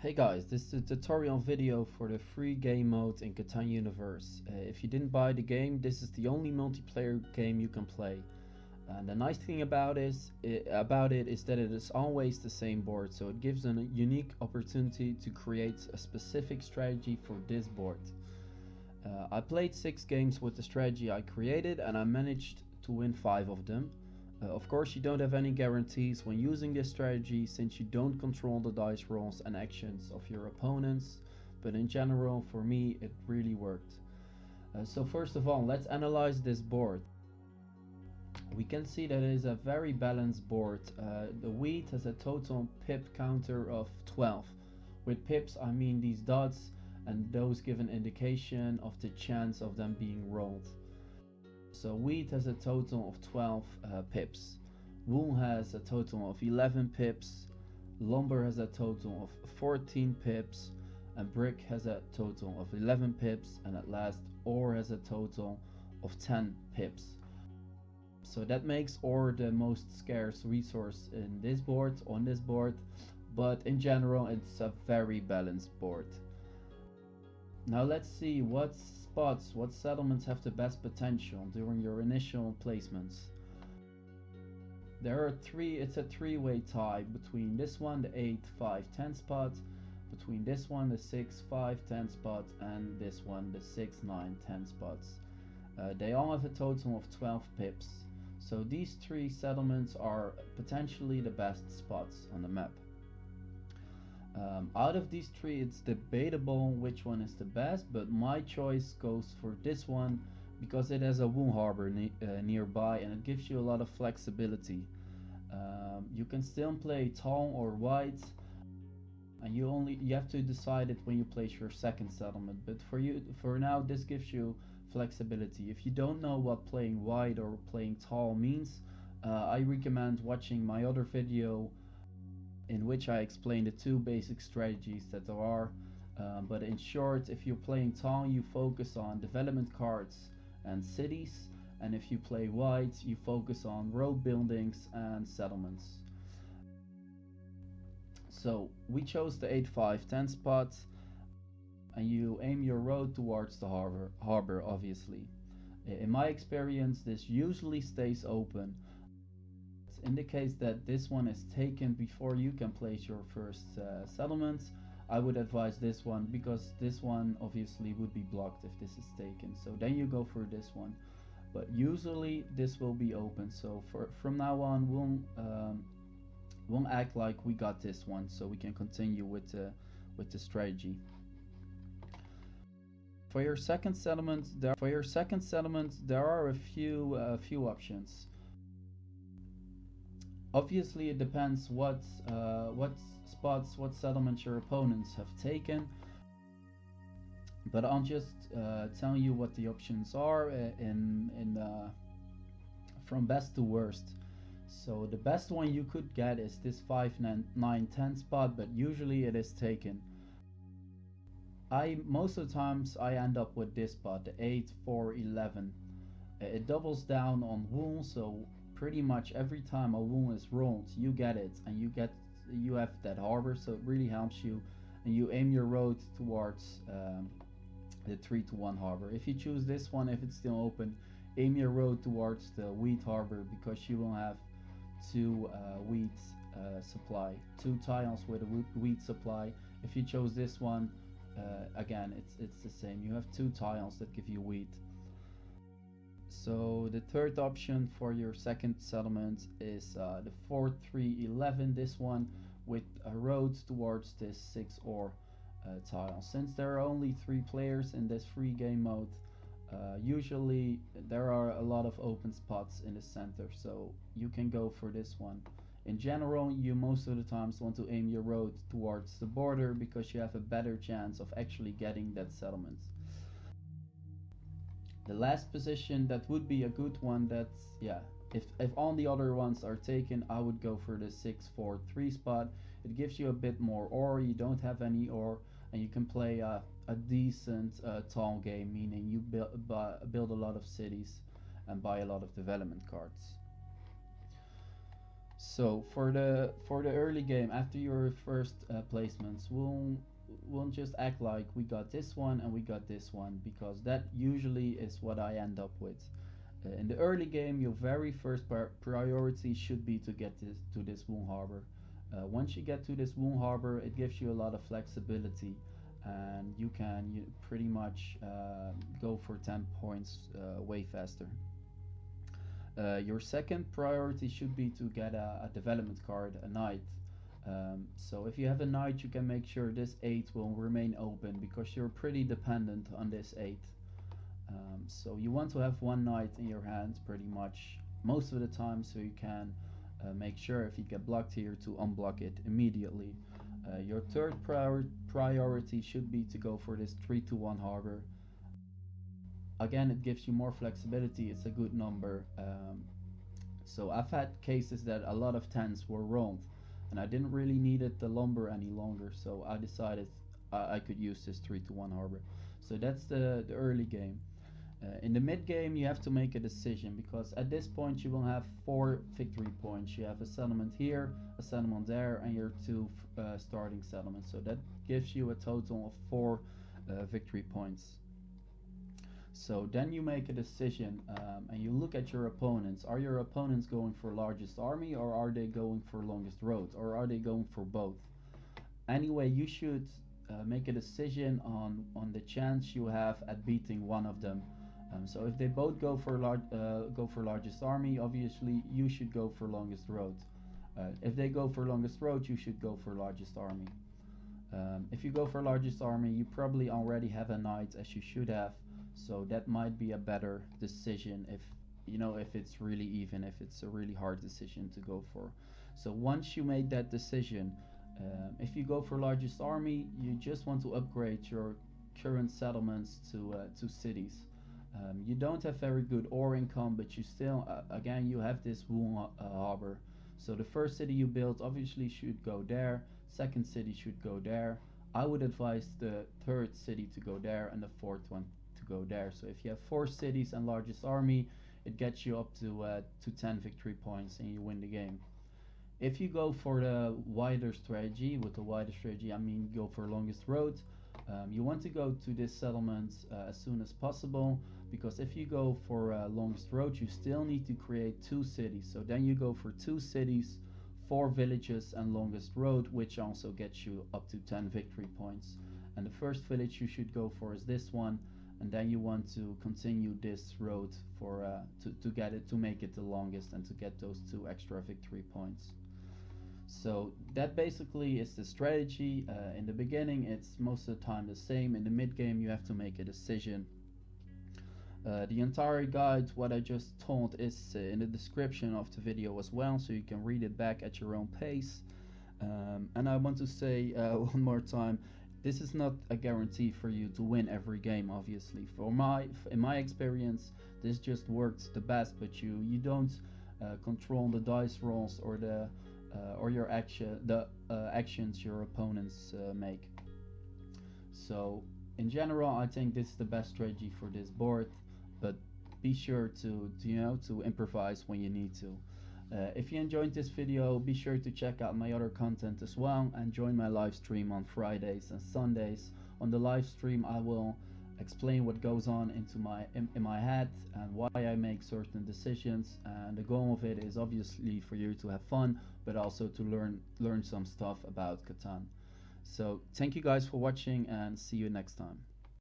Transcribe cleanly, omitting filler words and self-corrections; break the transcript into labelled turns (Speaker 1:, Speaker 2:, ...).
Speaker 1: Hey guys, this is a tutorial video for the free game mode in Catan Universe. If you didn't buy the game, this is the only multiplayer game you can play. And the nice thing about it is that it is always the same board, so it gives a unique opportunity to create a specific strategy for this board. I played 6 games with the strategy I created and I managed to win 5 of them. Of course, you don't have any guarantees when using this strategy since you don't control the dice rolls and actions of your opponents, but in general, for me, it really worked. So first of all, let's analyze this board. We can see that it is a very balanced board. The wheat has a total pip counter of 12. With pips, I mean these dots, and those give an indication of the chance of them being rolled. So wheat has a total of 12 pips, wool has a total of 11 pips, lumber has a total of 14 pips, and brick has a total of 11 pips, and at last ore has a total of 10 pips. So that makes ore the most scarce resource in this board, but in general it's a very balanced board. Now let's see what settlements have the best potential during your initial placements. It's a three-way tie between this one, the 8, 5, 10 spot, between this one, the 6, 5, 10 spot, and this one, the 6, 9, 10 spots. They all have a total of 12 pips. So these 3 settlements are potentially the best spots on the map. Out of these 3, it's debatable which one is the best, but my choice goes for this one because it has a wool harbor nearby and it gives you a lot of flexibility. You can still play tall or white, and you have to decide it when you place your second settlement, but for now this gives you flexibility. If you don't know what playing white or playing tall means, I recommend watching my other video in which I explain the 2 basic strategies that there are. But in short, if you're playing tall, you focus on development cards and cities, and if you play white, you focus on road buildings and settlements. So we chose the 8, 5, 10 spot, and you aim your road towards the harbor obviously. In my experience, this usually stays open. Indicates that this one is taken before you can place your first settlements. I would advise this one because this one obviously would be blocked if this is taken, so then you go for this one, but usually this will be open. So from now on we'll act like we got this one so we can continue with the strategy. For your second settlement there are a few options. Obviously it depends what settlements your opponents have taken, but I'll just tell you what the options are from best to worst. So the best one you could get is this 5, 9, 10 spot, but usually it is taken. Most of the times I end up with this spot, the 8, 4, 11. It doubles down on wool, so pretty much every time a wool is rolled you get it, and you have that harbor, so it really helps you, and you aim your road towards the 3-to-1 harbor. If you choose this one, if it's still open, aim your road towards the wheat harbor because you will have 2 wheat supply, 2 tiles with a wheat supply. If you chose this one, again it's the same, you have 2 tiles that give you wheat. So the third option for your second settlement is the 4, 3, 11, this one with a road towards this 6 ore tile. Since there are only 3 players in this free game mode, usually there are a lot of open spots in the center, so you can go for this one. In general, you most of the times want to aim your road towards the border because you have a better chance of actually getting that settlement. The last position that would be a good one, if all the other ones are taken, I would go for the 6, 4, 3 spot. It gives you a bit more ore, you don't have any ore, and you can play a decent tall game, meaning you build a lot of cities and buy a lot of development cards. So for the early game, after your first placements, we'll just act like we got this one and we got this one, because that usually is what I end up with. In the early game, your very first priority should be to get to this Wound Harbor. Once you get to this Wound Harbor, it gives you a lot of flexibility, and you can pretty much go for 10 points way faster. Your second priority should be to get a development card, a knight. So if you have a knight, you can make sure this 8 will remain open, because you're pretty dependent on this 8. So you want to have one knight in your hand pretty much most of the time, so you can make sure if you get blocked here to unblock it immediately. Your third priority should be to go for this 3-1 harbor. Again, it gives you more flexibility, it's a good number. So I've had cases that a lot of 10s were rolled, and I didn't really needed the lumber any longer, so I decided I could use this 3-1 harbor. So that's the early game. In the mid game, you have to make a decision, because at this point you will have 4 victory points. You have a settlement here, a settlement there, and your 2 starting settlements. So that gives you a total of 4 victory points. So then you make a decision, and you look at your opponents. Are your opponents going for largest army, or are they going for longest road, or are they going for both? Anyway, you should make a decision on the chance you have at beating one of them. So if they both go for largest army, obviously you should go for longest road. If they go for longest road, you should go for largest army. If you go for largest army, you probably already have a knight, as you should have. So that might be a better decision if if it's really even, if it's a really hard decision to go for. So once you made that decision, if you go for largest army, you just want to upgrade your current settlements to cities. You don't have very good ore income, but you still, again, you have this Wound Harbor. So the first city you build obviously should go there, second city should go there. I would advise the third city to go there and the fourth one to go there. So if you have 4 cities and largest army, it gets you up to 10 victory points and you win the game. If you go for the wider strategy, with the wider strategy I mean go for longest road, you want to go to this settlement as soon as possible, because if you go for longest road, you still need to create 2 cities. So then you go for 2 cities, 4 villages and longest road, which also gets you up to 10 victory points. And the first village you should go for is this one, and then you want to continue this road for to get it, to make it the longest and to get those 2 extra victory points. So that basically is the strategy. In the beginning, it's most of the time the same. In the mid game, you have to make a decision. The entire guide, what I just told, is in the description of the video as well, so you can read it back at your own pace. And I want to say one more time, this is not a guarantee for you to win every game, obviously. In my experience, this just works the best, but you don't control the dice rolls or the or your actions your opponents make. So in general, I think this is the best strategy for this board, but be sure to improvise when you need to. If you enjoyed this video, be sure to check out my other content as well, and join my live stream on Fridays and Sundays. On the live stream, I will explain what goes on in my head and why I make certain decisions, and the goal of it is obviously for you to have fun, but also to learn some stuff about Catan. So thank you guys for watching, and see you next time.